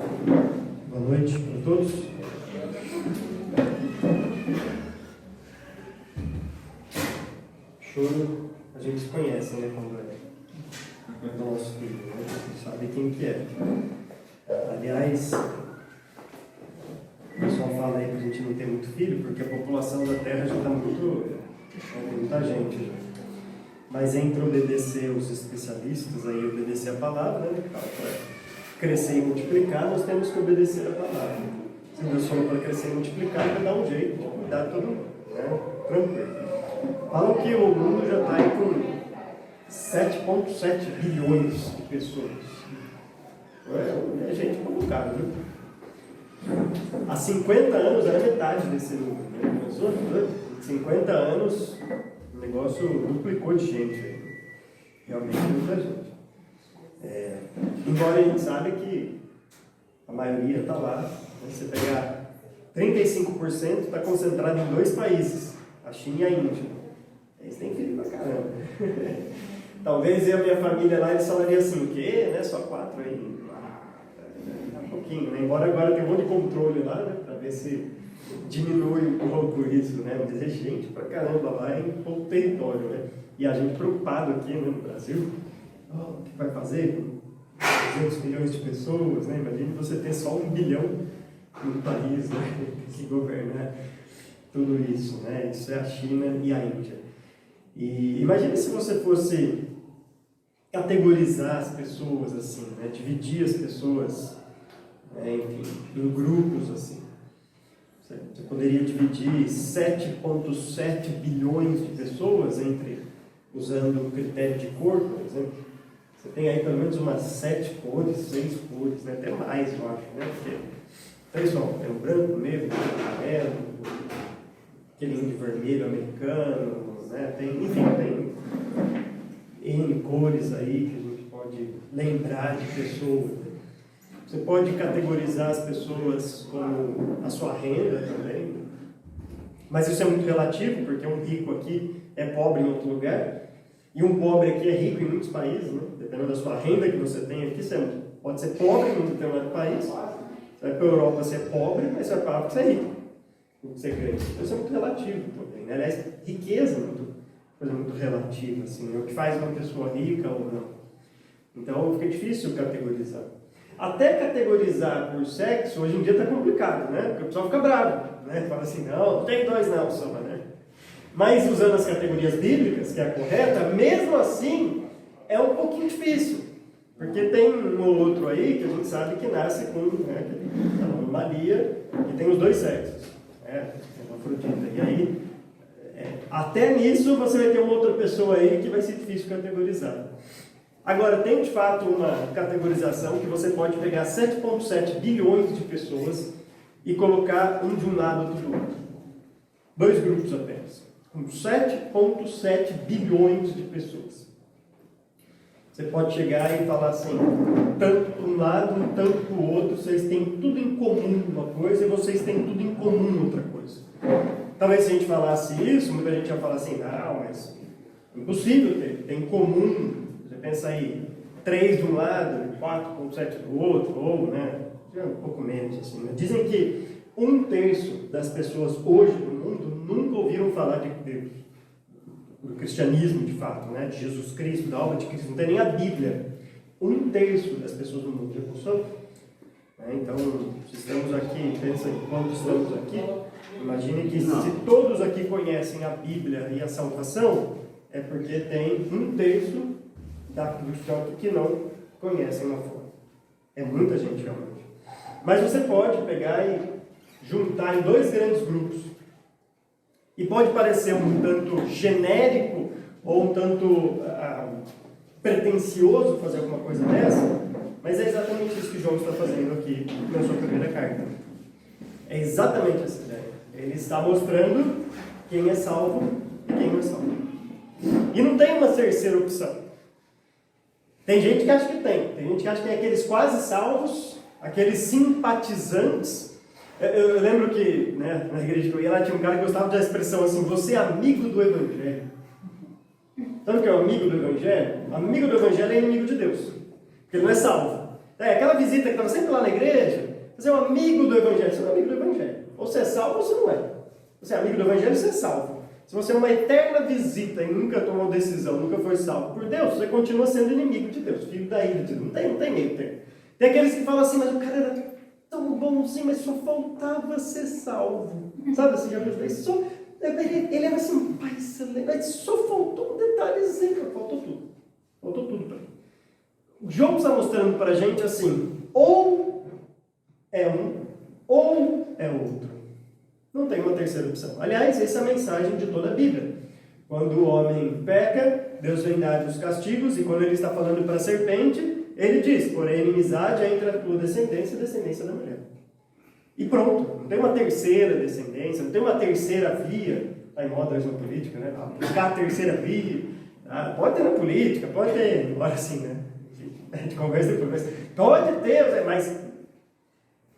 Boa noite para todos. Choro, a gente se conhece, né? Quando é do nosso filho, né? A gente sabe quem que é. Aliás, o pessoal fala aí que a gente não tem muito filho, porque a população da Terra já está muito. Tem muita gente já. Mas entre obedecer os especialistas, aí obedecer a palavra, né? Para crescer e multiplicar, nós temos que obedecer a palavra. Se Deus falou para crescer e multiplicar, vai dar um jeito de cuidar de todo mundo, né? Tranquilo. Falam que o mundo já está aí com 7,7 bilhões de pessoas. É gente colocada, viu? Há 50 anos era metade desse número, né? Pensou? 50 anos, o negócio duplicou de gente. Realmente muita gente. Embora a gente saiba que a maioria está lá. Né? Você pegar 35% está concentrado em 2 países, a China e a Índia. Eles têm filho pra caramba. Talvez eu e a minha família lá, eles falariam assim, o quê? Né? Só 4 aí? Um pouquinho, né? Embora agora tenha um monte de controle lá, né? Para ver se diminui um pouco isso, né? Mas é gente pra caramba lá em pouco território, né? E a gente preocupado aqui, né, no Brasil, o que vai fazer com 200 milhões de pessoas, né? Imagine você ter só 1 bilhão no país, né? Que governar tudo isso, né? Isso é a China e a Índia. E imagine se você fosse categorizar as pessoas assim, né? Dividir as pessoas, enfim, em grupos assim. Você poderia dividir 7,7 bilhões de pessoas usando o critério de cor, por exemplo. Você tem aí pelo menos umas 7 cores, 6 cores, né? Até mais, eu acho, né? Porque, pessoal, tem o branco, negro, o amarelo, aquele de vermelho americano, né? Tem N cores aí que a gente pode lembrar de pessoas. Você pode categorizar as pessoas como a sua renda também. Mas isso é muito relativo, porque um rico aqui é pobre em outro lugar. E um pobre aqui é rico em muitos países, né? Dependendo da sua renda que você tem aqui, você pode ser pobre em um determinado país. Você vai para a Europa, você é pobre, mas você vai para a África, você é rico. Você ganha. Isso é muito relativo também, né? Aliás, riqueza é coisa muito relativa, assim, o que faz uma pessoa rica ou não. Então fica difícil categorizar. Até categorizar por sexo, hoje em dia está complicado, né? Porque o pessoal fica bravo, né? Fala assim, não tem 2 não, só, né? Mas usando as categorias bíblicas, que é a correta, mesmo assim, é um pouquinho difícil. Porque tem um ou outro aí que a gente sabe que nasce com, né, a anomalia, e tem os 2 sexos. É uma frutinha. E aí, até nisso você vai ter uma outra pessoa aí que vai ser difícil categorizar. Agora, tem de fato uma categorização que você pode pegar 7,7 bilhões de pessoas e colocar um de um lado, outro do outro. 2 grupos apenas. Com 7,7 bilhões de pessoas. Você pode chegar e falar assim, tanto para um lado, tanto para o outro, vocês têm tudo em comum uma coisa e vocês têm tudo em comum outra coisa. Talvez se a gente falasse isso, muita gente ia falar assim, não, mas impossível ter em comum. Você pensa aí, 3 de um lado, 4,7 do outro, ou, né, um pouco menos assim. Né? Dizem que 1/3 das pessoas hoje no mundo nunca ouviram falar de Deus, do cristianismo de fato, né, de Jesus Cristo, da obra de Cristo, não tem nem a Bíblia. 1/3 das pessoas no mundo já pensou? Então, se estamos aqui, pensa em quantos estamos aqui, imagine que se todos aqui conhecem a Bíblia e a salvação, é porque tem 1/3 dos que não conhecem lá fora. É muita gente realmente. Mas você pode pegar e juntar em 2 grandes grupos. E pode parecer um tanto genérico ou um tanto pretensioso fazer alguma coisa dessa, mas é exatamente isso que João está fazendo aqui na sua primeira carta. É exatamente essa ideia. Ele está mostrando quem é salvo e quem não é salvo. E não tem uma terceira opção. Tem gente que acha que tem. Tem gente que acha que tem aqueles quase salvos, aqueles simpatizantes. Eu lembro que, né, na igreja que eu ia lá, tinha um cara que gostava da expressão assim, você é amigo do Evangelho. Sabe o que é o amigo do Evangelho? Amigo do Evangelho é inimigo de Deus. Porque ele não é salvo. Aquela visita que estava sempre lá na igreja, você é um amigo do Evangelho. Você não é amigo do Evangelho. Ou você é salvo ou você não é. Você é amigo do Evangelho, você é salvo. Se você é uma eterna visita e nunca tomou decisão, nunca foi salvo por Deus, você continua sendo inimigo de Deus, filho da ira de Deus. Não tem meio termo. Tem aqueles que falam assim, mas o cara era tão bonzinho, mas só faltava ser salvo. Sabe assim, já viu? Ele era assim, um pai excelente, mas só faltou um detalhezinho, faltou tudo. Faltou tudo para ele. O João está mostrando para a gente assim, ou é um, ou é outro. Não tem uma terceira opção. Aliás, essa é a mensagem de toda a Bíblia. Quando o homem peca, Deus vem dar os castigos, e quando ele está falando para a serpente, ele diz, porém, inimizade é entre a tua descendência e a descendência da mulher. E pronto, não tem uma terceira descendência, não tem uma terceira via. Está em moda hoje na política, né? Buscar a terceira via. Pode ter na política, pode ter, embora assim, né? A gente conversa depois, mas pode ter, mas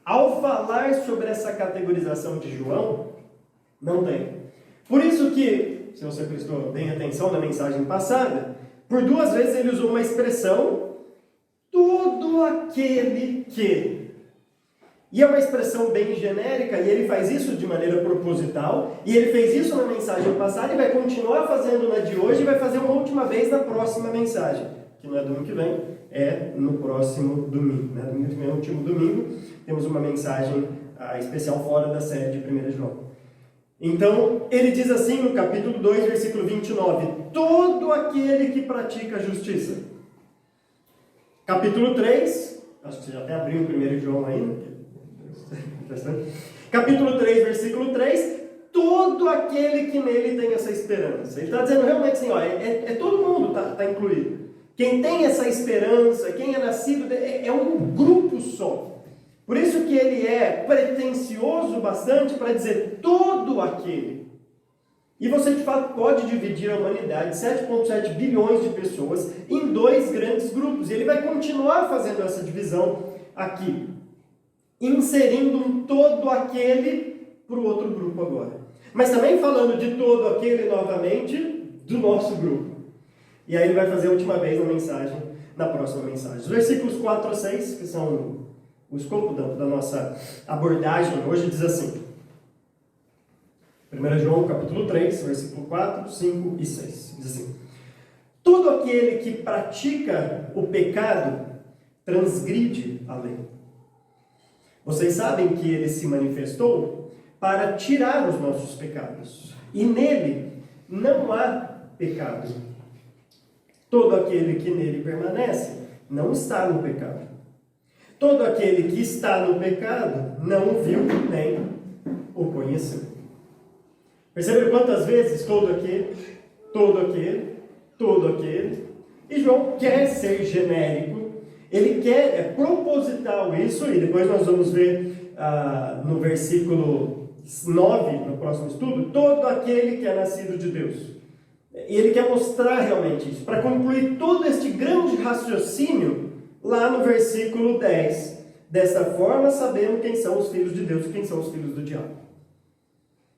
ao falar sobre essa categorização de João, não tem. Por isso que, se você prestou bem atenção na mensagem passada, por 2 vezes ele usou uma expressão, todo aquele que. E é uma expressão bem genérica, e ele faz isso de maneira proposital, e ele fez isso na mensagem passada, e vai continuar fazendo na de hoje, e vai fazer uma última vez na próxima mensagem, que não é domingo que vem, é no próximo domingo. Né? Domingo que vem é o último domingo, temos uma mensagem especial fora da série de 1 João. Então, ele diz assim no capítulo 2, versículo 29, todo aquele que pratica a justiça. Capítulo 3, acho que você já até abriu o 1 João aí, né? Capítulo 3, versículo 3, todo aquele que nele tem essa esperança. Ele está dizendo realmente assim, ó, todo mundo está incluído. Quem tem essa esperança, quem é nascido, é um grupo só. Por isso que ele é pretensioso bastante para dizer todo aquele. E você de fato pode dividir a humanidade, 7,7 bilhões de pessoas, em 2 grandes grupos. E ele vai continuar fazendo essa divisão aqui, inserindo um todo aquele para o outro grupo agora. Mas também falando de todo aquele novamente do nosso grupo. E aí ele vai fazer a última vez na mensagem, na próxima mensagem. Os versículos 4 a 6, que são o escopo da nossa abordagem hoje, diz assim. 1 João capítulo 3, versículo 4, 5 e 6. Diz assim. Todo aquele que pratica o pecado transgride a lei. Vocês sabem que ele se manifestou para tirar os nossos pecados. E nele não há pecado. Todo aquele que nele permanece não está no pecado. Todo aquele que está no pecado não o viu nem o conheceu. Perceberam quantas vezes todo aquele, todo aquele, todo aquele? E João quer ser genérico. Ele quer, é proposital isso, e depois nós vamos ver no versículo 9, no próximo estudo, todo aquele que é nascido de Deus. E ele quer mostrar realmente isso, para concluir todo este grande raciocínio lá no versículo 10. Dessa forma, sabemos quem são os filhos de Deus e quem são os filhos do diabo.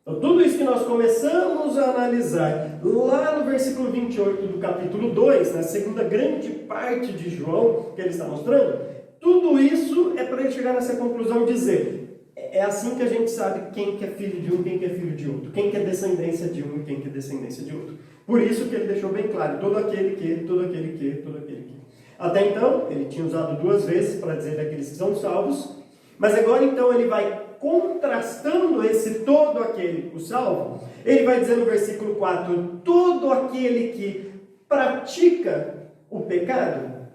Então, tudo isso que nós começamos a analisar lá no versículo 28 do capítulo 2, na segunda grande parte de João, que ele está mostrando, tudo isso é para ele chegar nessa conclusão e dizer, é assim que a gente sabe quem que é filho de um, quem que é filho de outro, quem que é descendência de um e quem que é descendência de outro. Por isso que ele deixou bem claro, todo aquele que, todo aquele que, todo aquele que. Até então, ele tinha usado 2 vezes para dizer daqueles que são salvos, mas agora então ele vai contrastando esse todo aquele, o salvo, ele vai dizer no versículo 4, todo aquele que pratica o pecado,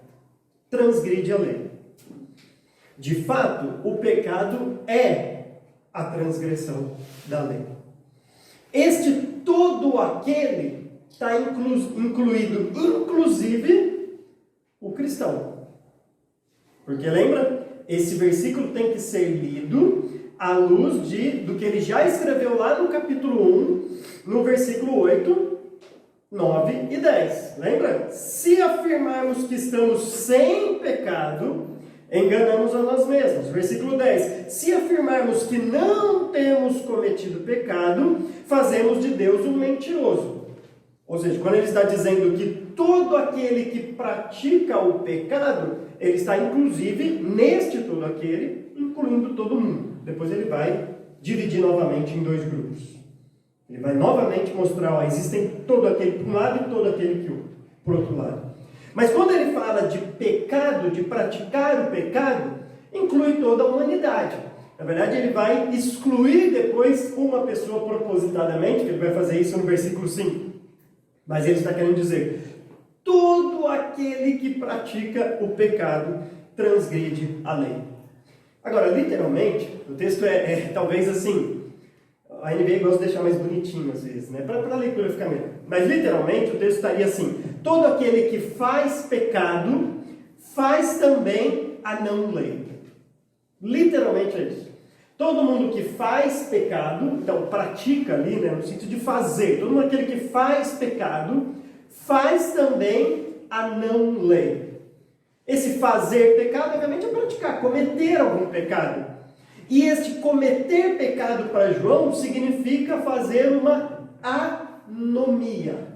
transgride a lei. De fato, o pecado é a transgressão da lei. Este todo aquele está incluído, inclusive, o cristão. Porque lembra? Esse versículo tem que ser lido à luz do que ele já escreveu lá no capítulo 1, no versículo 8, 9 e 10. Lembra? Se afirmarmos que estamos sem pecado, enganamos a nós mesmos. Versículo 10. Se afirmarmos que não temos cometido pecado, fazemos de Deus um mentiroso. Ou seja, quando ele está dizendo que todo aquele que pratica o pecado, ele está inclusive neste todo aquele, incluindo todo mundo. Depois ele vai dividir novamente em dois grupos. Ele vai novamente mostrar, ó, existem todo aquele por um lado e todo aquele que por outro lado. Mas quando ele fala de pecado, de praticar o pecado, inclui toda a humanidade. Na verdade, ele vai excluir depois uma pessoa propositadamente, que ele vai fazer isso no versículo 5. Mas ele está querendo dizer, todo aquele que pratica o pecado transgride a lei. Agora, literalmente, o texto é talvez assim, a NBA gosta de deixar mais bonitinho às vezes, né? Para a leitura ficar melhor. Mas literalmente o texto estaria assim, todo aquele que faz pecado, faz também a não lei. Literalmente é isso. Todo mundo que faz pecado, então pratica ali, né, no sentido de fazer, todo mundo aquele que faz pecado, faz também a não lei. Esse fazer pecado, obviamente, é praticar, cometer algum pecado. E este cometer pecado para João significa fazer uma anomia.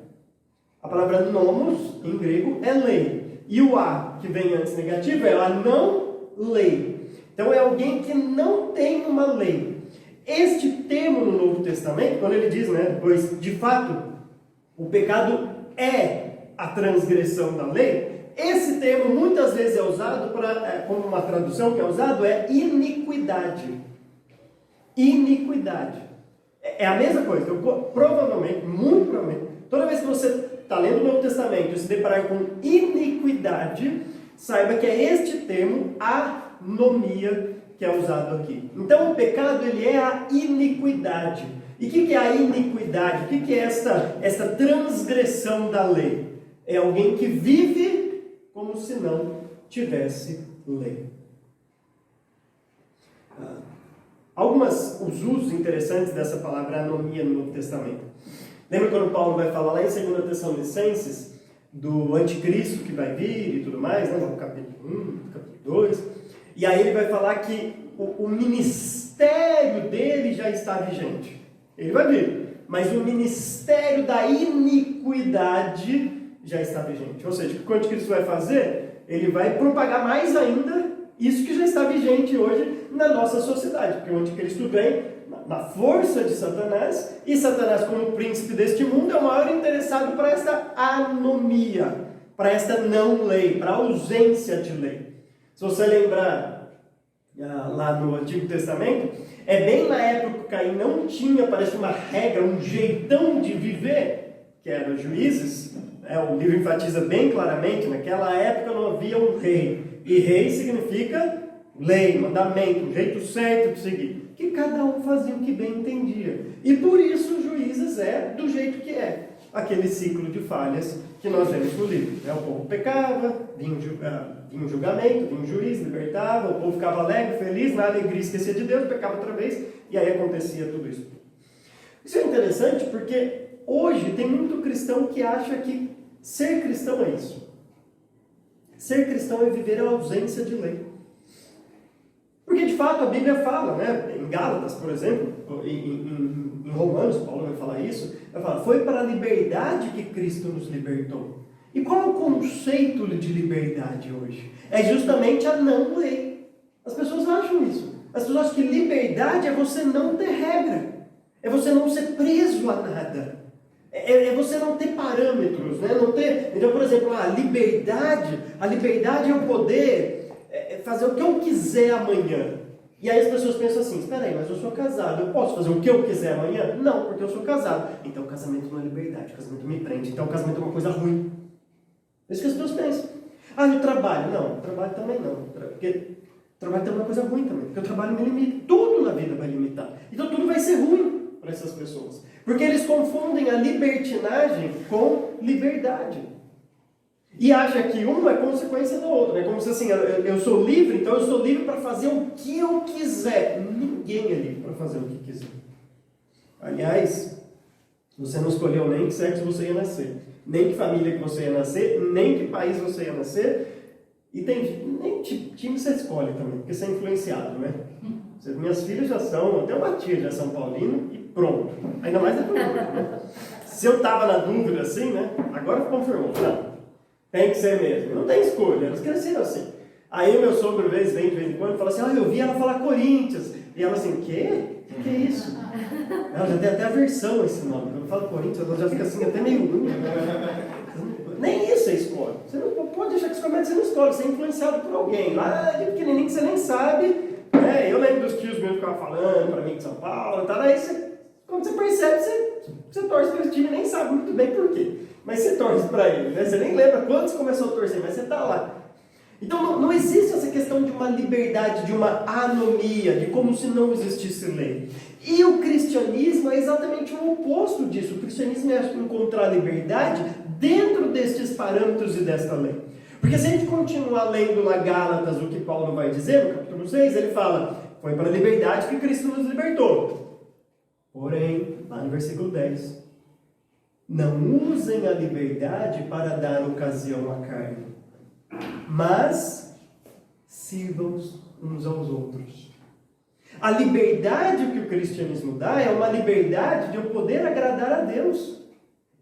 A palavra nomos, em grego, é lei. E o a, que vem antes negativo, é a não lei. Então é alguém que não tem uma lei. Este termo no Novo Testamento, quando ele diz, né, depois, de fato, o pecado é a transgressão da lei, esse termo muitas vezes é usado como uma tradução que é usado, é iniquidade. Iniquidade. É a mesma coisa. Então, provavelmente, muito provavelmente, toda vez que você está lendo o Novo Testamento e se deparar com iniquidade, saiba que é este termo, anomia, que é usado aqui. Então o pecado, ele é a iniquidade. E o que é a iniquidade? O que é esta transgressão da lei? É alguém que vive como se não tivesse lei. Os usos interessantes dessa palavra anomia no Novo Testamento. Lembra quando Paulo vai falar lá em 2 Tessalonicenses do anticristo que vai vir e tudo mais, né? No capítulo 1, no capítulo 2. E aí ele vai falar que o ministério dele já está vigente. Ele vai vir, mas o ministério da iniquidade já está vigente. Ou seja, o que o anticristo vai fazer? Ele vai propagar mais ainda isso que já está vigente hoje na nossa sociedade. Porque o anticristo vem na força de Satanás, e Satanás, como príncipe deste mundo, é o maior interessado para esta anomia, para esta não lei, para a ausência de lei. Se você lembrar, lá no Antigo Testamento, é bem na época que Caim não tinha, parece uma regra, um jeitão de viver, que era Juízes. O livro enfatiza bem claramente, naquela época não havia um rei, e rei significa lei, mandamento, um jeito certo de seguir, que cada um fazia o que bem entendia, e por isso Juízes é do jeito que é, aquele ciclo de falhas que nós vemos no livro. O povo pecava, vinha um julgamento, vinha um juiz, libertava, o povo ficava alegre, feliz, na alegria esquecia de Deus, pecava outra vez, e aí acontecia tudo isso. Isso é interessante porque hoje tem muito cristão que acha que ser cristão é isso. Ser cristão é viver a ausência de lei. Porque de fato a Bíblia fala, né? Em Gálatas, por exemplo, em Romanos, Paulo vai falar isso, vai falar, foi para a liberdade que Cristo nos libertou. E qual é o conceito de liberdade hoje? É justamente a não lei. As pessoas acham isso. As pessoas acham que liberdade é você não ter regra. É você não ser preso a nada. É você não ter parâmetros, né? Não ter... Então, por exemplo, a liberdade é eu poder fazer o que eu quiser amanhã. E aí as pessoas pensam assim, espera aí, mas eu sou casado, eu posso fazer o que eu quiser amanhã? Não, porque eu sou casado. Então o casamento não é liberdade, o casamento me prende, então o casamento é uma coisa ruim. É isso que as pessoas pensam. No trabalho? Não, o trabalho também não. Porque o trabalho também é uma coisa ruim também, porque o trabalho me limita. Tudo na vida vai limitar. Então tudo vai ser ruim para essas pessoas. Porque eles confundem a libertinagem com liberdade. E acham que uma é consequência da outra. É como se assim, eu sou livre, então eu sou livre para fazer o que eu quiser. Ninguém é livre para fazer o que quiser. Aliás, você não escolheu nem que sexo você ia nascer, nem que família que você ia nascer, nem que país você ia nascer. E nem time você escolhe também, porque você é influenciado, né? Minhas filhas já são, até uma tia já São Paulino e pronto. Ainda mais depois, né? Se eu estava na dúvida assim, né? Agora confirmou. Não. Tem que ser mesmo. Não tem escolha. Eles cresceram assim. Aí o meu sogro, de vez em quando, fala assim, eu vi ela falar Corinthians. E ela assim, o quê? O que é isso? Ela já tem até aversão a esse nome. Quando fala Corinthians, ela já fica assim, até meio ruim. Nem isso você escolhe. Você não pode deixar que escolhe, mas você não escolhe. Você é influenciado por alguém. Lá de pequenininho que você nem sabe. Eu lembro dos tios meus que ficavam falando para mim de São Paulo. Tá? Aí quando você percebe, você torce para esse time e nem sabe muito bem por quê. Mas você torce para ele. Né? Você nem lembra quando você começou a torcer, mas você está lá. Então não existe essa questão de uma liberdade, de uma anomia, de como se não existisse lei. E o cristianismo é exatamente o oposto disso. O cristianismo é encontrar liberdade dentro destes parâmetros e desta lei. Porque se a gente continuar lendo lá Gálatas, o que Paulo vai dizer, no capítulo 6, ele fala, foi para a liberdade que Cristo nos libertou. Porém, lá no versículo 10, não usem a liberdade para dar ocasião à carne, mas sirvam uns aos outros. A liberdade que o cristianismo dá é uma liberdade de eu poder agradar a Deus.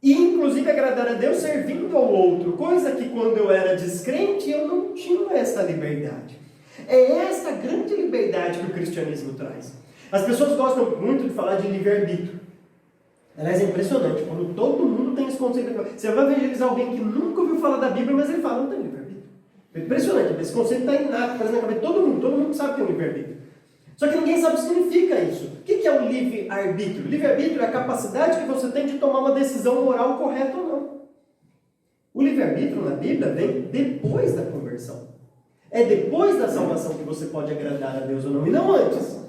E inclusive agradar a Deus servindo ao outro. Coisa que quando eu era descrente eu não tinha essa liberdade. É essa grande liberdade que o cristianismo traz. As pessoas gostam muito de falar de livre-arbítrio. Aliás, é impressionante. Quando todo mundo tem esse conceito. Você vai evangelizar alguém que nunca ouviu falar da Bíblia, mas ele fala, não tem livre-arbítrio. É impressionante. Esse conceito está inato, na cabeça de todo mundo sabe que tem um livre-arbítrio. Só que ninguém sabe o que significa isso. O que é o livre-arbítrio? Livre-arbítrio é a capacidade que você tem de tomar uma decisão moral correta ou não. O livre-arbítrio na Bíblia vem depois da conversão. É depois da salvação que você pode agradar a Deus ou não, e não antes.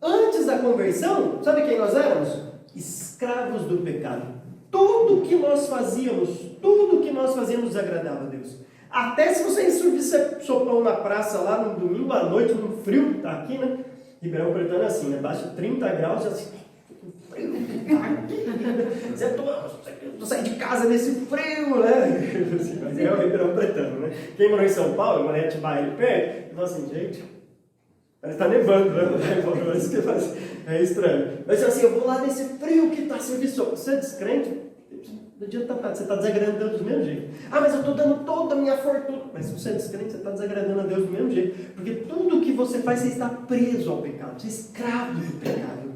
Antes da conversão, sabe quem nós éramos? Escravos do pecado. Tudo que nós fazíamos desagradava a Deus. Até se você servir sopão na praça lá no domingo à noite, no frio, tá aqui, né? Ribeirão Pretano é assim, né? Baixa 30 graus, já assim, frio, você sai de casa nesse frio, né? Mas é o Ribeirão Pretano, né? Quem morou em São Paulo, morou em Atibaia ali perto, e fala assim, gente, parece que tá nevando, né? É estranho. Mas assim, eu vou lá nesse frio que tá serviço. Você é descrente? Não adianta nada, você está desagradando a Deus do mesmo jeito. Mas eu estou dando toda a minha fortuna. Mas se você é descrente, você está desagradando a Deus do mesmo jeito. Porque tudo que você faz, você está preso ao pecado. Você é escravo do pecado.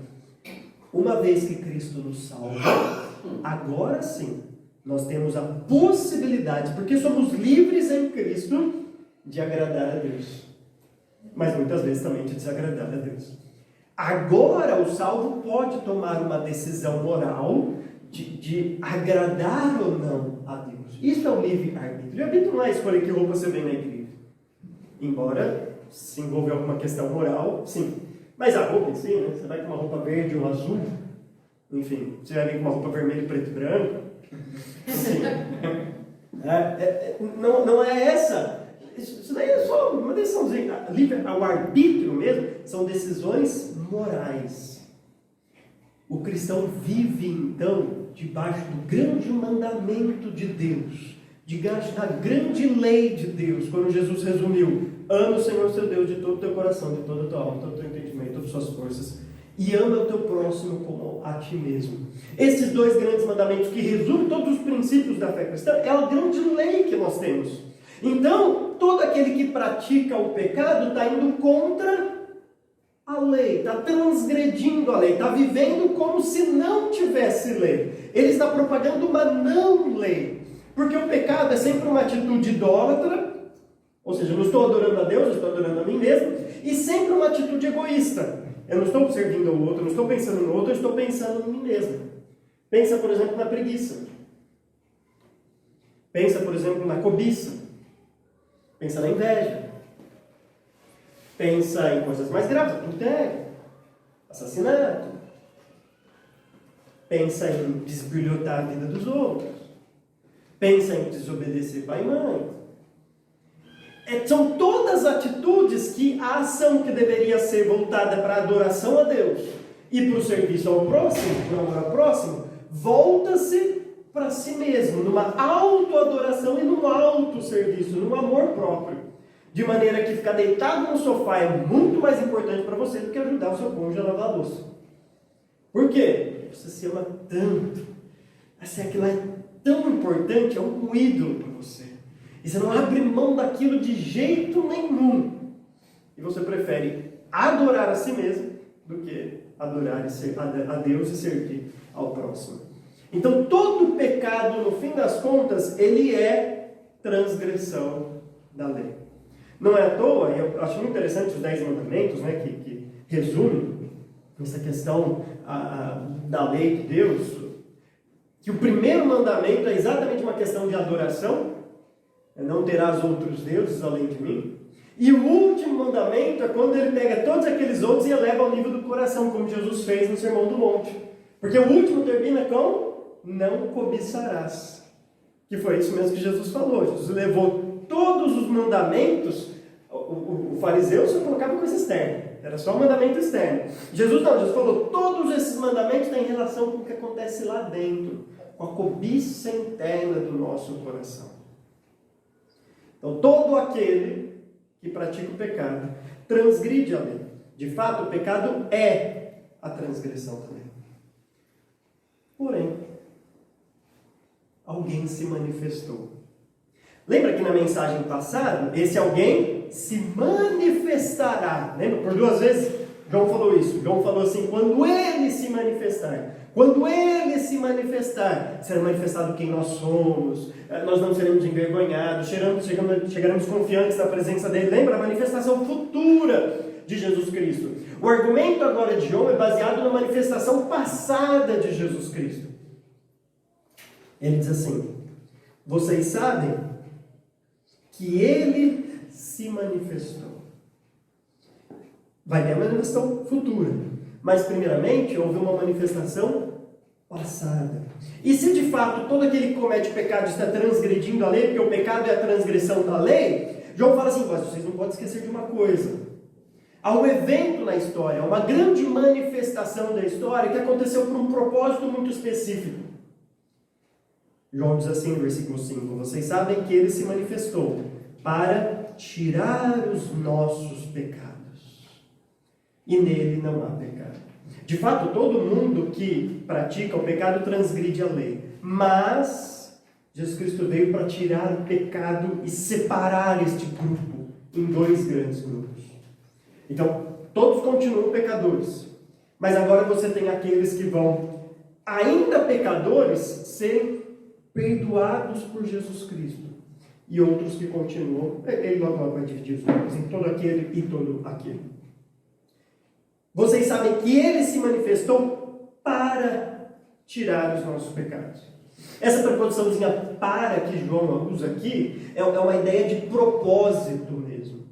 Uma vez que Cristo nos salva, agora sim, nós temos a possibilidade, porque somos livres em Cristo, de agradar a Deus. Mas muitas vezes também de desagradar a Deus. Agora o salvo pode tomar uma decisão moral de agradar ou não a Deus. Isso é o livre-arbítrio. Livre-arbítrio não é escolher que roupa você vem na igreja. Embora se envolva alguma questão moral, sim. Mas a roupa em si, né? Você vai com uma roupa verde ou azul, enfim, você vai vir com uma roupa vermelha, preto e branco. Enfim, não é essa. Isso daí é só uma decisãozinha. O arbítrio mesmo são decisões morais. O cristão vive, então, debaixo do grande mandamento de Deus, debaixo da grande lei de Deus, quando Jesus resumiu: ama o Senhor seu Deus de todo o teu coração, de toda a tua alma, de todo o teu entendimento, de todas as suas forças, e ama o teu próximo como a ti mesmo. Esses dois grandes mandamentos que resumem todos os princípios da fé cristã é a grande lei que nós temos. Então, todo aquele que pratica o pecado está indo contra a lei, está transgredindo a lei, está vivendo como se não tivesse lei. Ele está propagando uma não lei, porque o pecado é sempre uma atitude idólatra, ou seja, eu não estou adorando a Deus, eu estou adorando a mim mesmo, e sempre uma atitude egoísta. Eu não estou servindo ao outro, eu não estou pensando no outro, eu estou pensando em mim mesmo. Pensa, por exemplo, na preguiça. Pensa, por exemplo, na cobiça. Pensa na inveja. Pensa em coisas mais graves, adultério, assassinato. Pensa em desbilhotar a vida dos outros. Pensa em desobedecer pai e mãe. São todas atitudes que a ação que deveria ser voltada para a adoração a Deus e para o serviço ao próximo, para o amor ao próximo, volta-se para si mesmo, numa autoadoração e num autosserviço, num amor próprio. De maneira que ficar deitado no sofá é muito mais importante para você do que ajudar o seu cônjuge a lavar a louça. Por quê? Porque você se ama tanto. Assim, aquilo é tão importante, é um ídolo para você. E você não abre mão daquilo de jeito nenhum. E você prefere adorar a si mesmo do que adorar a Deus e servir ao próximo. Então, todo pecado, no fim das contas, ele é transgressão da lei. Não é à toa, e eu acho muito interessante os 10 mandamentos, né, que resumem essa questão da lei de Deus, que o primeiro mandamento é exatamente uma questão de adoração, não terás outros deuses além de mim. E o último mandamento é quando ele pega todos aqueles outros e eleva ao nível do coração, como Jesus fez no Sermão do Monte. Porque o último termina com não cobiçarás. Que foi isso mesmo que Jesus falou. Jesus levou todos os mandamentos. O fariseu só colocava coisa externa. Era só um mandamento externo. Jesus não, Jesus falou, todos esses mandamentos têm relação com o que acontece lá dentro, com a cobiça interna do nosso coração. Então, todo aquele que pratica o pecado transgride a lei. De fato, o pecado é a transgressão da lei. Porém, alguém se manifestou. Lembra que na mensagem passada, esse alguém se manifestará. Lembra? Por 2 vezes, João falou isso. João falou assim, quando ele se manifestar. Quando ele se manifestar, será manifestado quem nós somos. Nós não seremos envergonhados. Chegaremos confiantes na presença dele. Lembra? A manifestação futura de Jesus Cristo. O argumento agora de João é baseado na manifestação passada de Jesus Cristo. Ele diz assim, vocês sabem que ele se manifestou. Vai ter a manifestação futura. Mas, primeiramente, houve uma manifestação passada. E se, de fato, todo aquele que comete pecado está transgredindo a lei, porque o pecado é a transgressão da lei, João fala assim, vocês não podem esquecer de uma coisa. Há um evento na história, uma grande manifestação da história que aconteceu por um propósito muito específico. João diz assim no versículo 5, vocês sabem que ele se manifestou para tirar os nossos pecados. E nele não há pecado. De fato, todo mundo que pratica o pecado transgride a lei. Mas Jesus Cristo veio para tirar o pecado e separar este grupo em 2 grandes grupos. Então, todos continuam pecadores. Mas agora você tem aqueles que vão, ainda pecadores, serem perdoados por Jesus Cristo. E outros que continuam, ele logo vai dividir os grupos em todo aquele e todo aquele. Vocês sabem que ele se manifestou para tirar os nossos pecados. Essa preposiçãozinha para que João usa aqui é uma ideia de propósito mesmo.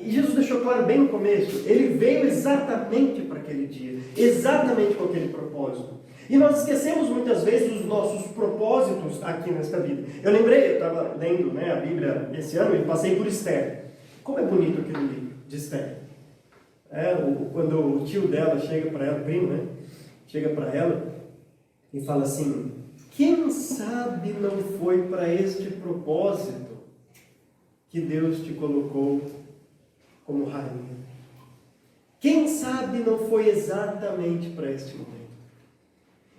E Jesus deixou claro bem no começo, ele veio exatamente para aquele dia, exatamente com aquele propósito. E nós esquecemos muitas vezes os nossos propósitos aqui nesta vida. Eu lembrei, eu estava lendo a Bíblia esse ano e passei por Esther. Como é bonito aquele livro de Esther. Quando o tio dela chega para ela, o primo, né? Chega para ela e fala assim, quem sabe não foi para este propósito que Deus te colocou como rainha? Quem sabe não foi exatamente para este momento?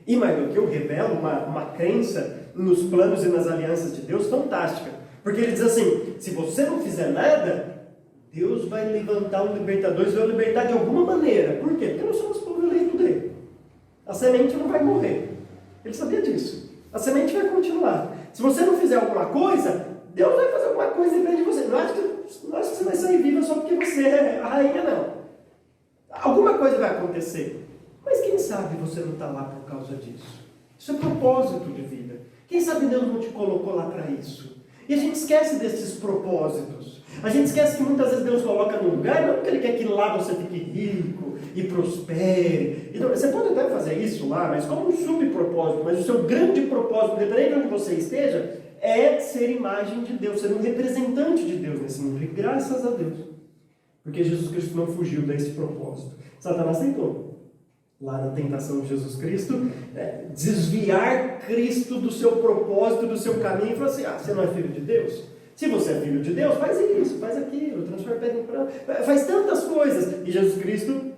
E mais do que eu revelo uma crença nos planos e nas alianças de Deus fantástica. Porque ele diz assim, se você não fizer nada, Deus vai levantar um libertador, vai libertar de alguma maneira. Por quê? Porque nós somos povo eleito dele. A semente não vai morrer. Ele sabia disso. A semente vai continuar. Se você não fizer alguma coisa, Deus vai fazer alguma coisa em vez de você. Não acho que você vai sair viva só porque você é a rainha, não. Alguma coisa vai acontecer. Mas quem sabe você não está lá por causa disso? Isso é propósito de vida. Quem sabe Deus não te colocou lá para isso? E a gente esquece desses propósitos. A gente esquece que muitas vezes Deus coloca num lugar, não porque Ele quer que lá você fique rico e prospere. Então, você pode até fazer isso lá, mas como um subpropósito. Mas o seu grande propósito, independente de onde você esteja, é ser imagem de Deus, ser um representante de Deus nesse mundo. E graças a Deus. Porque Jesus Cristo não fugiu desse propósito. Satanás tentou, lá na tentação de Jesus Cristo, desviar Cristo do seu propósito, do seu caminho, e falar assim, você não é filho de Deus? Se você é filho de Deus, faz isso, faz aquilo, transforma pedra em prata, faz tantas coisas. E Jesus Cristo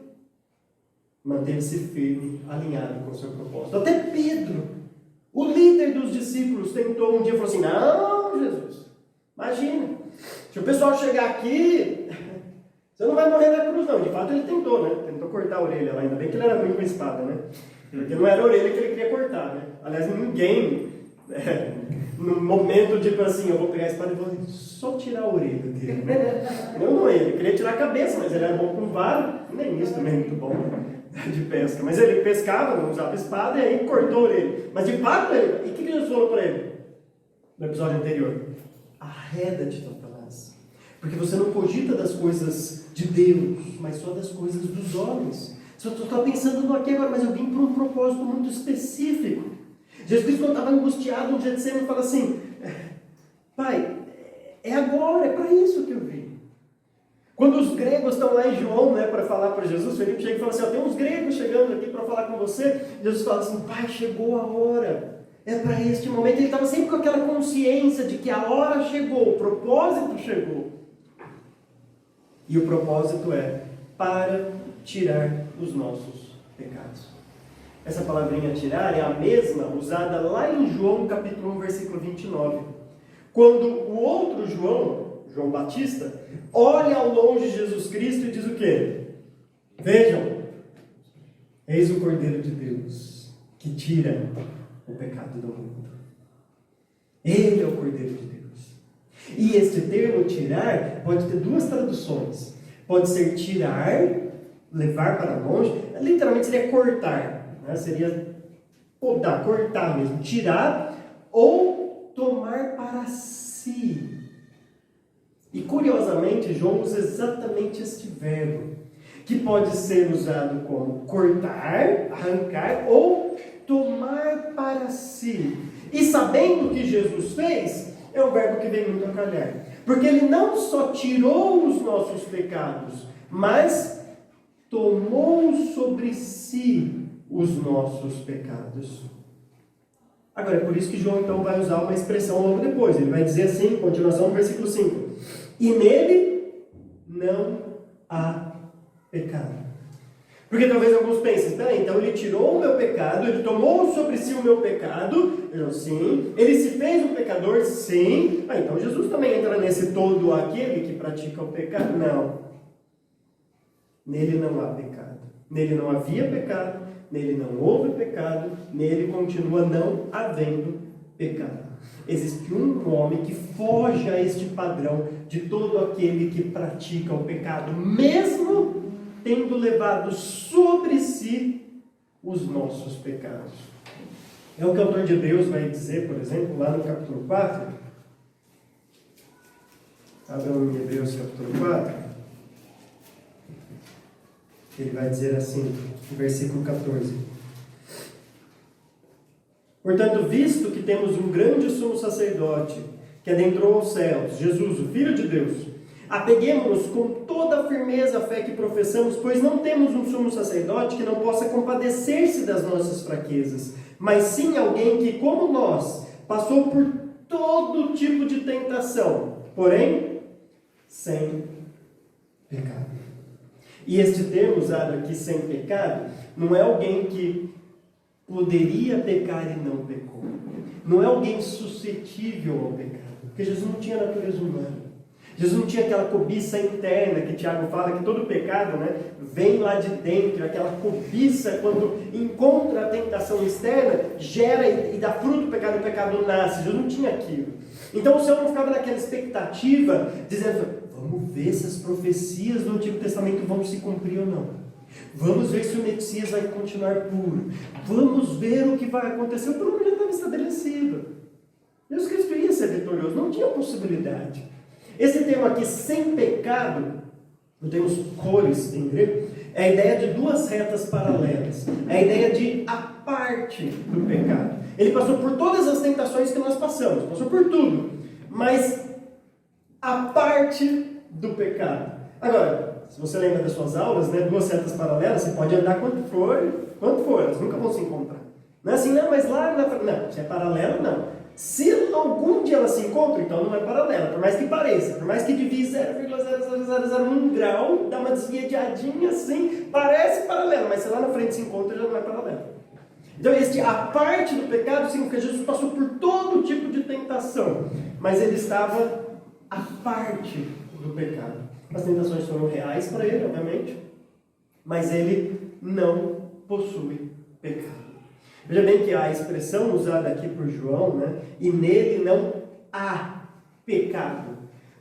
manteve-se firme, alinhado com o seu propósito. Até Pedro, o líder dos discípulos, tentou um dia e falou assim, não, Jesus, Imagina, se o pessoal chegar aqui, você não vai morrer na cruz, não. De fato, ele tentou, né? Tentou cortar a orelha lá. Ainda bem que ele era ruim com a espada, né? Porque não era a orelha que ele queria cortar, né? Aliás, ninguém, no momento, tipo assim, eu vou pegar a espada e vou só tirar a orelha dele. Não, ele queria tirar a cabeça, mas ele era bom com vara. Nem isso também é muito bom, né? De pesca. Mas ele pescava, não usava espada, e aí cortou a orelha. Mas de fato, e o que Jesus falou para ele? No episódio anterior: arreda-te, Satanás, porque você não cogita das coisas de Deus, mas só das coisas dos homens. Só estou pensando no aqui agora, mas eu vim para um propósito muito específico. Jesus Cristo, quando estava angustiado, um dia de cima, fala assim: Pai, é agora, é para isso que eu vim. Quando os gregos estão lá em João, né, para falar para Jesus, Felipe chega e fala assim: tem uns gregos chegando aqui para falar com você. Jesus fala assim: Pai, chegou a hora. É para este momento. Ele estava sempre com aquela consciência de que a hora chegou, o propósito chegou. E o propósito é para tirar os nossos pecados. Essa palavrinha tirar é a mesma usada lá em João capítulo 1, versículo 29. Quando o outro João Batista, olha ao longe Jesus Cristo e diz o quê? Vejam, eis o Cordeiro de Deus que tira o pecado do mundo. Ele é o Cordeiro de Deus. E este termo tirar pode ter duas traduções. Pode ser tirar, levar para longe, literalmente seria cortar, né? Seria podar, cortar mesmo, tirar ou tomar para si. E curiosamente, João usa exatamente este verbo, que pode ser usado como cortar, arrancar ou tomar para si. E sabendo o que Jesus fez, é um verbo que vem muito a calhar. Porque ele não só tirou os nossos pecados, mas tomou sobre si os nossos pecados. Agora, é por isso que João então vai usar uma expressão logo depois. Ele vai dizer assim, continuação do versículo 5. E nele não há pecado. Porque talvez alguns pensem: espera aí, então ele tirou o meu pecado, ele tomou sobre si o meu pecado, sim. Ele se fez um pecador, sim. Então Jesus também entra nesse todo aquele que pratica o pecado. Não. Nele não há pecado. Nele não havia pecado, nele não houve pecado, nele continua não havendo pecado. Existe um homem que foge a este padrão de todo aquele que pratica o pecado, mesmo tendo levado sobre si os nossos pecados. É o que o autor de Hebreus vai dizer, por exemplo, lá no capítulo 4. Abram em Hebreus capítulo 4. Ele vai dizer assim, no versículo 14. Portanto, visto que temos um grande sumo sacerdote que adentrou aos céus, Jesus, o Filho de Deus, apeguemo-nos com toda a firmeza à fé que professamos, pois não temos um sumo sacerdote que não possa compadecer-se das nossas fraquezas, mas sim alguém que, como nós, passou por todo tipo de tentação, porém, sem pecado. E este termo usado aqui, sem pecado, não é alguém que poderia pecar e não pecou. Não é alguém suscetível ao pecado, porque Jesus não tinha natureza humana. Jesus não tinha aquela cobiça interna que Tiago fala, que todo pecado, né, vem lá de dentro. Aquela cobiça, quando encontra a tentação externa, gera e dá fruto do pecado, o pecado nasce. Jesus não tinha aquilo. Então o Senhor não ficava naquela expectativa, dizendo: vamos ver se as profecias do Antigo Testamento vão se cumprir ou não. Vamos ver se o Messias vai continuar puro. Vamos ver o que vai acontecer. O plano já estava estabelecido. Jesus Cristo ia ser vitorioso, não tinha possibilidade. Esse termo aqui, sem pecado, não temos cores em grego, é a ideia de duas retas paralelas. É a ideia de a parte do pecado. Ele passou por todas as tentações que nós passamos, passou por tudo, mas a parte do pecado. Agora, se você lembra das suas aulas, né, duas retas paralelas, você pode andar quanto for, elas nunca vão se encontrar. Não é assim, não, mas lá na frente, não, se é paralelo, não. Se algum dia elas se encontram, então não é paralela, por mais que pareça, por mais que divide 0,0001 grau, dá uma desviadinha assim, parece paralelo, mas se lá na frente se encontra, já não é paralelo. Então, a parte do pecado significa que Jesus passou por todo tipo de tentação, mas ele estava a parte do pecado. As tentações foram reais para ele, obviamente, mas ele não possui pecado. Veja bem que a expressão usada aqui por João, né, e nele não há pecado.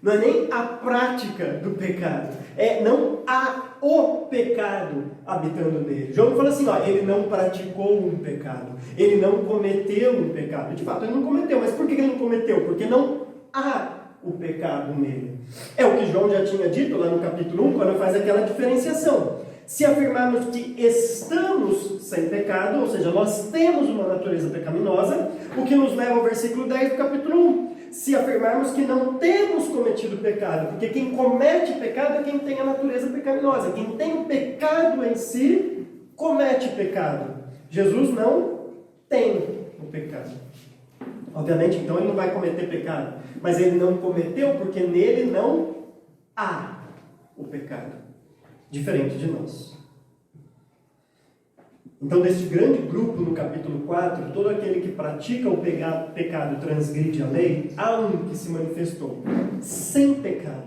Não é nem a prática do pecado, não há o pecado habitando nele. João fala assim, ele não praticou um pecado, ele não cometeu um pecado. De fato, ele não cometeu, mas por que ele não cometeu? Porque não há o pecado nele. É o que João já tinha dito lá no capítulo 1, quando faz aquela diferenciação. Se afirmarmos que estamos sem pecado, ou seja, nós temos uma natureza pecaminosa, o que nos leva ao versículo 10 do capítulo 1. Se afirmarmos que não temos cometido pecado, porque quem comete pecado é quem tem a natureza pecaminosa. Quem tem o pecado em si, comete pecado. Jesus não tem o pecado. Obviamente, então, ele não vai cometer pecado. Mas ele não cometeu porque nele não há o pecado. Diferente de nós. Então, deste grande grupo no capítulo 4, todo aquele que pratica o pecado transgride a lei, há um que se manifestou sem pecado,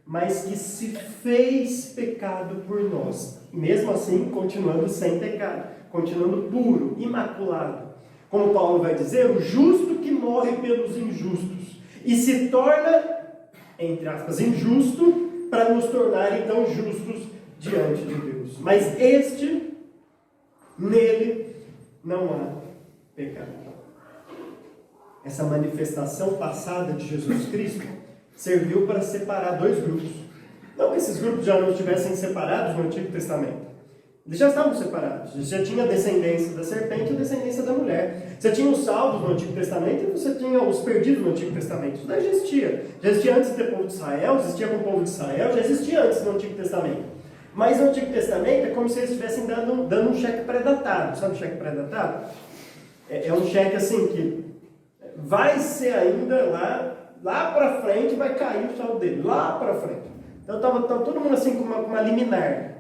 mas que se fez pecado por nós. Mesmo assim, continuando sem pecado, continuando puro, imaculado. Como Paulo vai dizer, o justo que morre pelos injustos e se torna, entre aspas, injusto, para nos tornar então justos diante de Deus. Mas nele não há pecado. Essa manifestação passada de Jesus Cristo serviu para separar dois grupos. Não que esses grupos já não estivessem separados no Antigo Testamento. Eles já estavam separados. Já tinha a descendência da serpente e a descendência da mulher. Você tinha os salvos no Antigo Testamento e você tinha os perdidos no Antigo Testamento. Isso daí já existia. Já existia antes de ter povo de Israel, existia com o povo de Israel, já existia antes no Antigo Testamento. Mas no Antigo Testamento é como se eles estivessem dando um cheque pré-datado. Sabe o cheque pré-datado? É um cheque assim que vai ser ainda lá para frente, vai cair o saldo dele, lá para frente. Então estava todo mundo assim com uma liminar.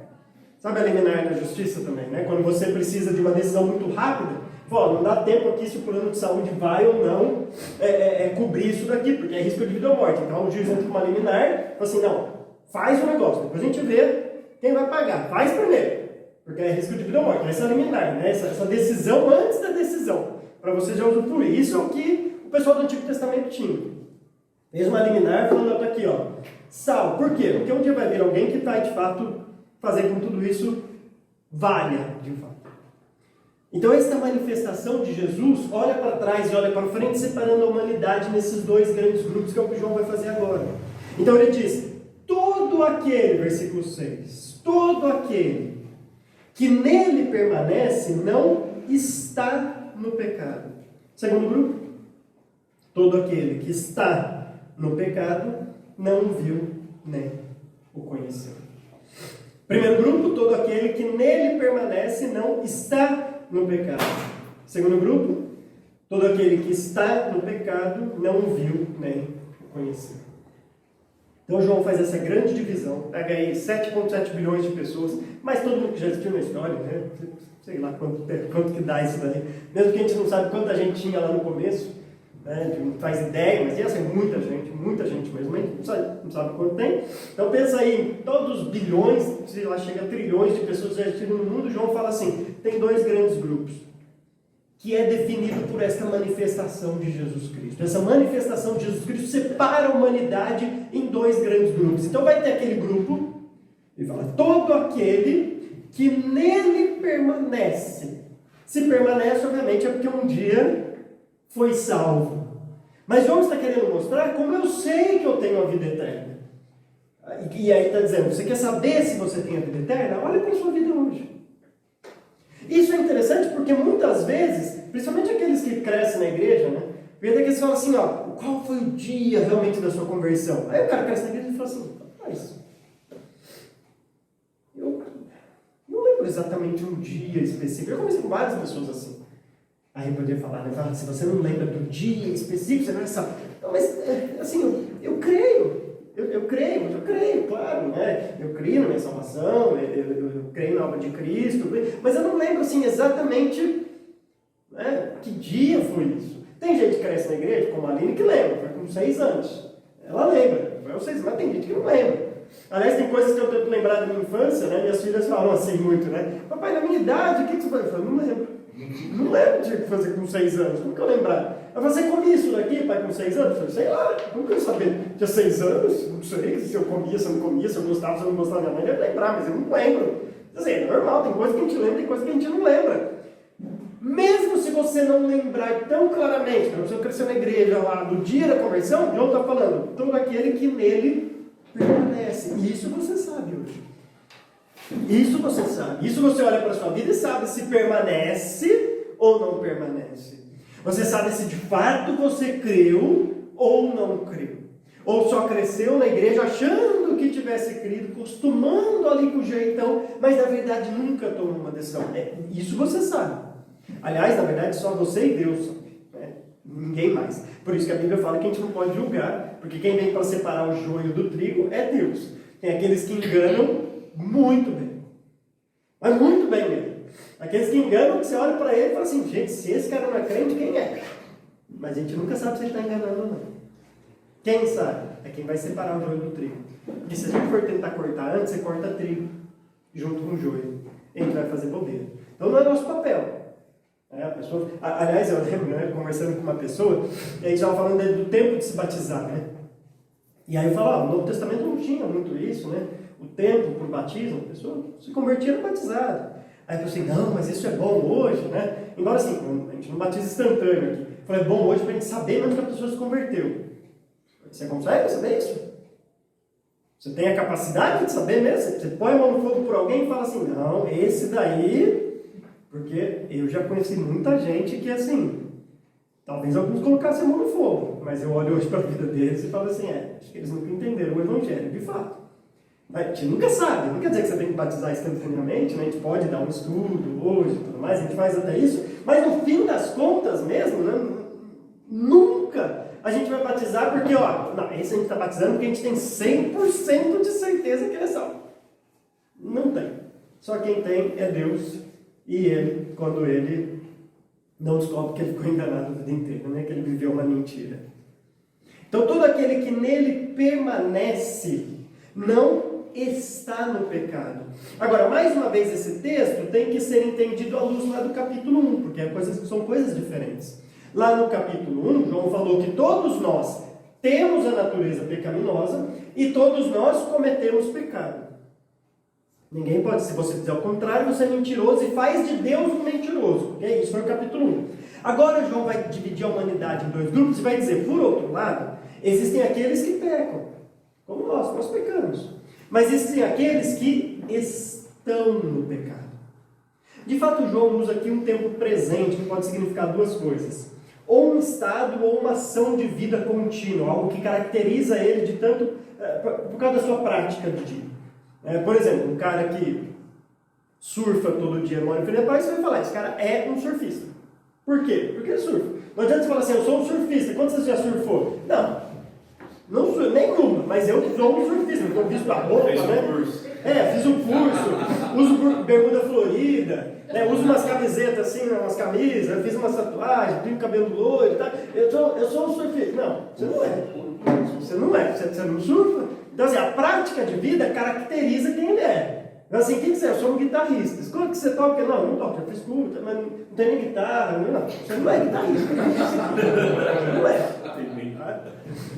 Sabe a liminar da justiça também, né? Quando você precisa de uma decisão muito rápida, não dá tempo aqui se o plano de saúde vai ou não cobrir isso daqui, porque é risco de vida ou morte. Então o juiz entra com uma liminar e fala assim, não, faz o negócio, depois a gente vê quem vai pagar, faz primeiro, porque é risco de vida ou morte. Essa é a liminar, né? Essa decisão antes da decisão, para você já usufruir. Isso é o que o pessoal do Antigo Testamento tinha. Fez uma liminar falando, tá aqui, salvo. Por quê? Porque um dia vai vir alguém que vai, de fato, fazer com que tudo isso valha, de fato. Então, esta manifestação de Jesus olha para trás e olha para frente, separando a humanidade nesses dois grandes grupos, que é o que João vai fazer agora. Então, ele diz, todo aquele, versículo 6, todo aquele que nele permanece não está no pecado. Segundo grupo, todo aquele que está no pecado não o viu nem o conheceu. Primeiro grupo, todo aquele que nele permanece não está no pecado. Segundo grupo, todo aquele que está no pecado não o viu nem o conheceu. Então João faz essa grande divisão, pega aí 7,7 bilhões de pessoas, mas todo mundo que já assistiu na história, né? Sei lá quanto que dá isso daí. Mesmo que a gente não sabe quanta gente tinha lá no começo, né? A gente não faz ideia, mas ia ser muita gente mesmo, a gente não sabe quanto tem. Então pensa aí, em todos os bilhões, sei lá, chega a trilhões de pessoas que já existiram no mundo. João fala assim, tem dois grandes grupos, que é definido por esta manifestação de Jesus Cristo. Essa manifestação de Jesus Cristo separa a humanidade em dois grandes grupos. Então vai ter aquele grupo, e fala, todo aquele que nele permanece. Se permanece, obviamente, é porque um dia foi salvo. Mas João está querendo mostrar como eu sei que eu tenho a vida eterna. E aí está dizendo, você quer saber se você tem a vida eterna? Olha para a sua vida hoje. Isso é interessante porque muitas vezes, principalmente aqueles que crescem na igreja, né? Vê que eles falam assim, qual foi o dia realmente da sua conversão? Aí o cara cresce na igreja e fala assim, eu não lembro exatamente um dia específico. Eu comecei com várias pessoas assim. Aí eu podia falar, né? Se você não lembra do dia específico, você não sabe. Não, mas assim, eu creio. Eu creio, claro, né? Eu creio na minha salvação, eu creio na obra de Cristo, mas eu não lembro assim exatamente, né, que dia foi isso. Tem gente que cresce na igreja, como a Aline, que lembra, foi com 6 anos. Ela lembra. Mas tem gente que não lembra. Aliás, tem coisas que eu tento lembrar da minha infância, né? Minhas filhas falam assim muito, né? Papai, na minha idade, o que você faz? Eu falo, não lembro. Não lembro de fazer com 6 anos. Como que eu lembrar? Eu falei, você comia isso daqui, pai, com 6 anos? Eu falei, sei lá, como que eu sabia? Tinha 6 anos, não sei se eu comia, se eu não comia, se eu gostava, se eu não gostava. Minha mãe deve lembrar, mas eu não lembro. Assim, é normal, tem coisa que a gente lembra, tem coisa que a gente não lembra. Mesmo se você não lembrar tão claramente, quando você cresceu na igreja lá, no dia da conversão, João está falando, todo aquele que nele permanece. Isso você sabe hoje. Isso você sabe. Isso você olha para a sua vida e sabe se permanece ou não permanece. Você sabe se de fato você creu ou não creu. Ou só cresceu na igreja achando que tivesse crido, costumando ali com o jeitão, mas na verdade nunca tomou uma decisão. Isso você sabe. Aliás, na verdade, só você e Deus sabe. Ninguém mais. Por isso que a Bíblia fala que a gente não pode julgar, porque quem vem para separar o joio do trigo é Deus. Tem aqueles que enganam muito bem. Mas muito bem mesmo. Aqueles que enganam, que você olha para ele e fala assim, gente, se esse cara não é crente, quem é? Mas a gente nunca sabe se ele está enganando ou não. Quem sabe? É quem vai separar o joio do trigo. Porque se a gente for tentar cortar antes, você corta trigo junto com o joio. E a gente vai fazer bobeira. Então não é nosso papel. A pessoa, aliás, eu lembro, né, conversando com uma pessoa, e aí estava falando do tempo de se batizar, né? E aí eu falava, no Novo Testamento não tinha muito isso, né? O tempo por batismo, a pessoa se convertia no batizado. Aí eu falei assim, não, mas isso é bom hoje, né? Embora assim, a gente não batiza instantâneo aqui. Eu falei, é bom hoje para a gente saber mesmo que a pessoa se converteu. Você consegue saber isso? Você tem a capacidade de saber mesmo? Você põe a mão no fogo por alguém e fala assim, não, esse daí... Porque eu já conheci muita gente que, assim, talvez alguns colocassem a mão no fogo, mas eu olho hoje para a vida deles e falo assim, acho que eles nunca entenderam o Evangelho, de fato. A gente nunca sabe, não quer dizer que você tem que batizar instantaneamente, né? A gente pode dar um estudo hoje e tudo mais, a gente faz até isso, mas no fim das contas mesmo, né, nunca a gente vai batizar porque, não, esse a gente está batizando porque a gente tem 100% de certeza que ele é salvo. Não tem. Só quem tem é Deus. E ele, quando ele não descobre que ele ficou enganado a vida inteira, né? Que ele viveu uma mentira. Então, todo aquele que nele permanece não está no pecado. Agora, mais uma vez, esse texto tem que ser entendido à luz lá do capítulo 1, porque são coisas diferentes. Lá no capítulo 1, João falou que todos nós temos a natureza pecaminosa e todos nós cometemos pecado. Ninguém pode, se você fizer o contrário, você é mentiroso e faz de Deus um mentiroso. Porque isso foi o capítulo 1. Agora João vai dividir a humanidade em 2 grupos e vai dizer, por outro lado, existem aqueles que pecam, como nós pecamos. Mas existem aqueles que estão no pecado. De fato, João usa aqui um tempo presente que pode significar 2 coisas. Ou um estado ou uma ação de vida contínua, algo que caracteriza ele de tanto, por causa da sua prática de dia. Por exemplo, um cara que surfa todo dia, mora em Filipais, você vai falar, esse cara é um surfista. Por quê? Porque ele surfa. Não adianta você falar assim, eu sou um surfista, quantas vezes já surfou? Não sou nenhuma, mas eu sou um surfista, eu visto a roupa, né? Fiz o curso, uso bermuda florida, uso umas camisetas assim, umas camisas, fiz umas tatuagens, pinto cabelo loiro, tá? Eu sou um surfista. Não, você não é. Você não surfa. Então assim, a prática de vida caracteriza quem ele é. Então assim, quem que você é? Eu sou um guitarrista. Escolha que você toca. Não toco, eu fiz curso, mas não tem nem guitarra. Não. Você não é guitarrista. Não é.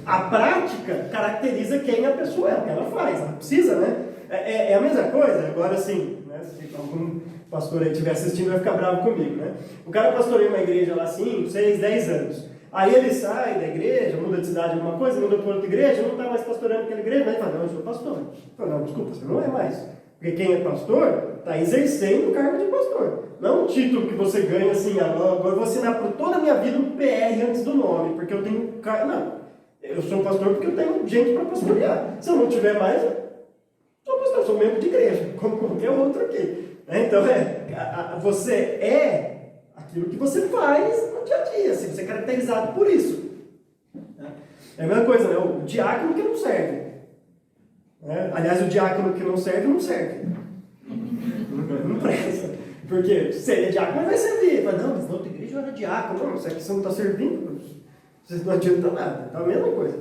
A prática caracteriza quem a pessoa é, o que ela faz. Ela precisa, né? É a mesma coisa. Agora sim, né? Se algum pastor aí estiver assistindo vai ficar bravo comigo, né? O cara pastoreia uma igreja lá 5, 6, 10 anos. Aí ele sai da igreja, muda de cidade alguma coisa, muda para outra igreja, não está mais pastoreando aquela igreja, mas ele fala, não, eu sou pastor. Eu falo, não, desculpa, você não é mais. Porque quem é pastor está exercendo o cargo de pastor. Não é um título que você ganha assim, agora eu vou assinar por toda a minha vida um PR antes do nome, porque eu tenho cargo. Não, eu sou um pastor porque eu tenho gente para pastorear. Se eu não tiver mais, eu sou pastor, eu sou membro de igreja, como qualquer outro aqui. Então, você é aquilo que você faz no dia a dia, assim, você é caracterizado por isso. É a mesma coisa, né? O diácono que não serve. Aliás, o diácono que não serve. Não presta. Porque se ele é diácono, ele vai servir. Mas não, mas na outra igreja eu era diácono. Não, isso aqui você não está servindo, você não adianta nada. Então é a mesma coisa.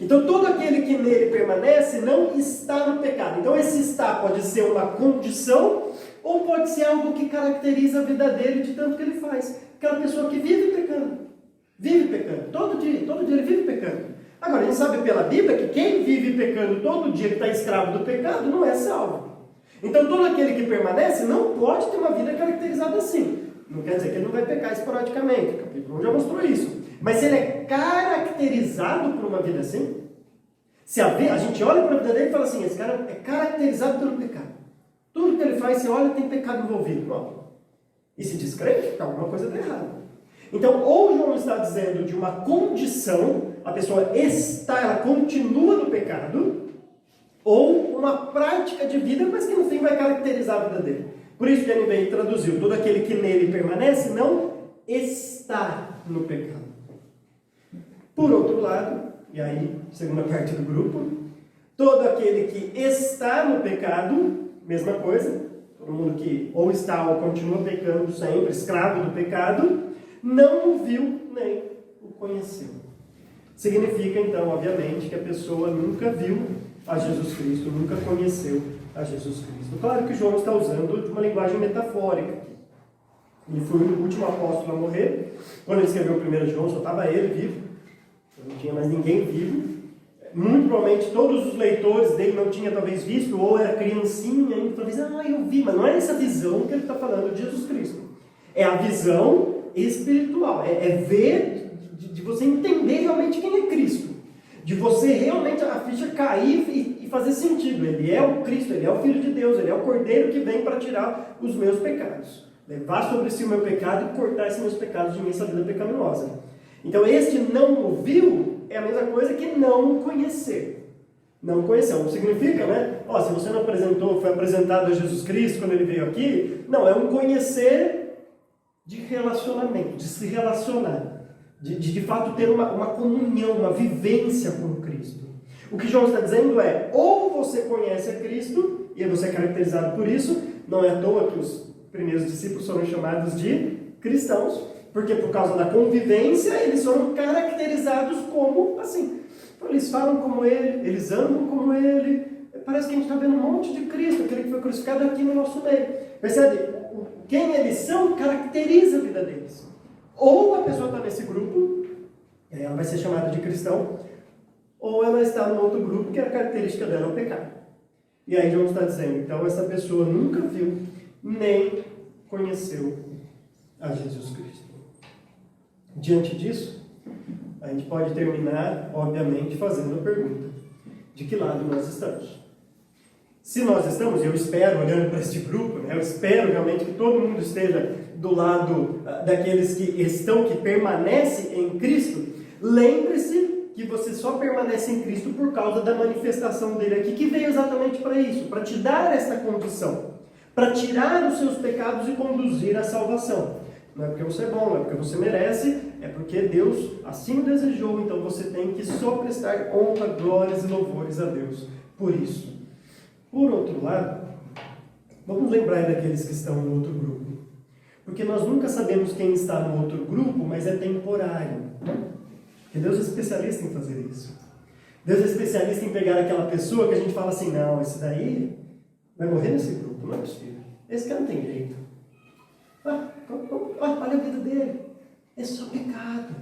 Então, todo aquele que nele permanece não está no pecado. Então, esse estar pode ser uma condição ou pode ser algo que caracteriza a vida dele de tanto que ele faz. Aquela pessoa que vive pecando. Vive pecando. Todo dia ele vive pecando. Agora, a gente sabe pela Bíblia que quem vive pecando todo dia, que está escravo do pecado, não é salvo. Então, todo aquele que permanece não pode ter uma vida caracterizada assim. Não quer dizer que ele não vai pecar esporadicamente. O capítulo 1 já mostrou isso. Mas se ele é caracterizado por uma vida assim, se a gente olha para a vida dele e fala assim, esse cara é caracterizado pelo pecado. Tudo que ele faz, você olha, tem pecado envolvido. Não. E se descreve, alguma coisa está errada. Então, ou João está dizendo de uma condição, a pessoa ela continua no pecado, ou uma prática de vida, mas que no fim vai caracterizar a vida dele. Por isso que a NVI traduziu, todo aquele que nele permanece não está no pecado. Por outro lado, e aí, segunda parte do grupo, todo aquele que está no pecado, mesma coisa, todo mundo que ou está ou continua pecando sempre, escravo do pecado, não o viu nem o conheceu. Significa, então, obviamente, que a pessoa nunca viu a Jesus Cristo, nunca conheceu a Jesus Cristo. Claro que João está usando de uma linguagem metafórica. Ele foi o último apóstolo a morrer. Quando ele escreveu o 1 João, só estava ele vivo. Não tinha mais ninguém vivo. Muito provavelmente todos os leitores dele não tinham talvez visto, ou era criancinha ainda, talvez, eu vi, mas não é essa visão que ele está falando de Jesus Cristo. É a visão espiritual, é ver, de você entender realmente quem é Cristo. De você realmente, a ficha cair e fazer sentido. Ele é o Cristo, ele é o Filho de Deus, ele é o Cordeiro que vem para tirar os meus pecados. Levar sobre si o meu pecado e cortar esses meus pecados de mim, essa vida pecaminosa. Então, este não o viu é a mesma coisa que não o conhecer. Não conheceu. Não significa, né? Se você não foi apresentado a Jesus Cristo quando ele veio aqui, não, é um conhecer de relacionamento, de se relacionar. De fato ter uma comunhão, uma vivência com Cristo. O que João está dizendo é, ou você conhece a Cristo, e você é caracterizado por isso, não é à toa que os primeiros discípulos foram chamados de cristãos, porque por causa da convivência, eles foram caracterizados como assim. Então, eles falam como ele, eles andam como ele, parece que a gente está vendo um monte de Cristo, aquele que foi crucificado aqui no nosso meio. Percebe? Quem eles são caracteriza a vida deles. Ou a pessoa está nesse grupo, e aí ela vai ser chamada de cristão, ou ela está no outro grupo, que a característica dela é o pecado. E aí João está dizendo, então essa pessoa nunca viu, nem conheceu a Jesus Cristo. Diante disso, a gente pode terminar, obviamente, fazendo a pergunta, de que lado nós estamos? Se nós estamos, e eu espero, olhando para este grupo, eu espero realmente que todo mundo esteja do lado daqueles que permanecem em Cristo, lembre-se que você só permanece em Cristo por causa da manifestação dele aqui, que veio exatamente para isso, para te dar essa condição, para tirar os seus pecados e conduzir à salvação. Não é porque você é bom, não é porque você merece, é porque Deus assim o desejou, então você tem que só prestar honra, glórias e louvores a Deus por isso. Por outro lado, vamos lembrar daqueles que estão no outro grupo. Porque nós nunca sabemos quem está no outro grupo, mas é temporário. Porque Deus é especialista em fazer isso. Deus é especialista em pegar aquela pessoa que a gente fala assim, não, esse daí vai morrer nesse grupo, não é possível. Esse cara não tem jeito. Olha a vida dele. É só pecado.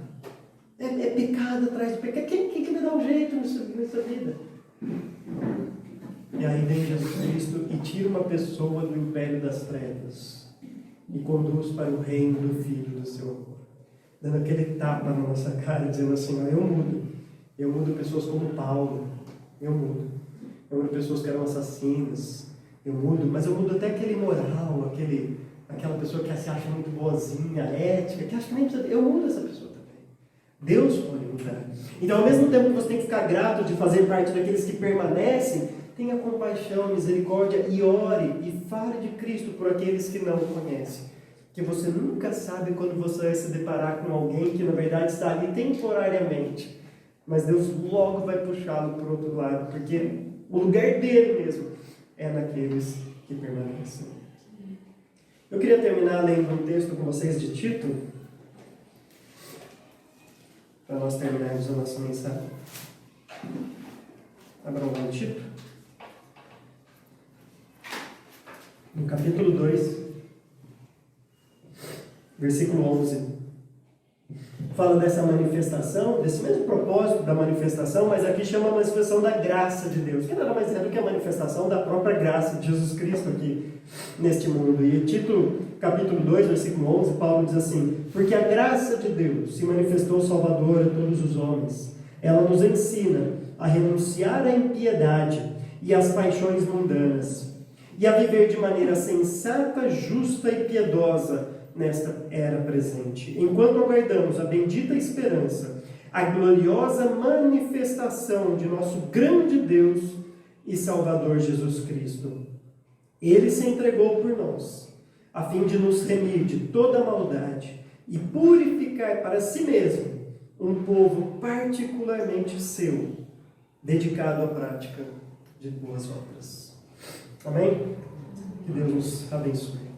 É pecado atrás de pecado. Quem que me dá um jeito nessa vida? E aí vem Jesus Cristo e tira uma pessoa do império das trevas e conduz para o reino do Filho do seu amor. Dando aquele tapa na nossa cara, dizendo assim, eu mudo. Eu mudo pessoas como Paulo. Eu mudo pessoas que eram assassinas. Eu mudo, mas eu mudo até aquele moral, aquela pessoa que se acha muito boazinha, ética, que acha que nem precisa. Eu mudo essa pessoa também. Deus pode mudar. Então, ao mesmo tempo que você tem que ficar grato de fazer parte daqueles que permanecem, tenha compaixão, misericórdia e ore e fale de Cristo por aqueles que não o conhecem. Que você nunca sabe quando você vai se deparar com alguém que na verdade está ali temporariamente. Mas Deus logo vai puxá-lo para o outro lado, porque o lugar dele mesmo é naqueles que permanecem. Eu queria terminar lendo um texto com vocês de Tito, para nós terminarmos a nossa mensagem. Abram lá em Tito. No capítulo 2, versículo 11. Fala dessa manifestação, desse mesmo propósito da manifestação, mas aqui chama a manifestação da graça de Deus, que nada mais é do que a manifestação da própria graça de Jesus Cristo aqui neste mundo. E Tito, capítulo 2, versículo 11, Paulo diz assim: porque a graça de Deus se manifestou salvadora a todos os homens. Ela nos ensina a renunciar à impiedade e às paixões mundanas, e a viver de maneira sensata, justa e piedosa nesta era presente, enquanto aguardamos a bendita esperança, a gloriosa manifestação de nosso grande Deus e Salvador Jesus Cristo. Ele se entregou por nós, a fim de nos remir de toda maldade e purificar para si mesmo um povo particularmente seu, dedicado à prática de boas obras. Amém? Que Deus nos abençoe.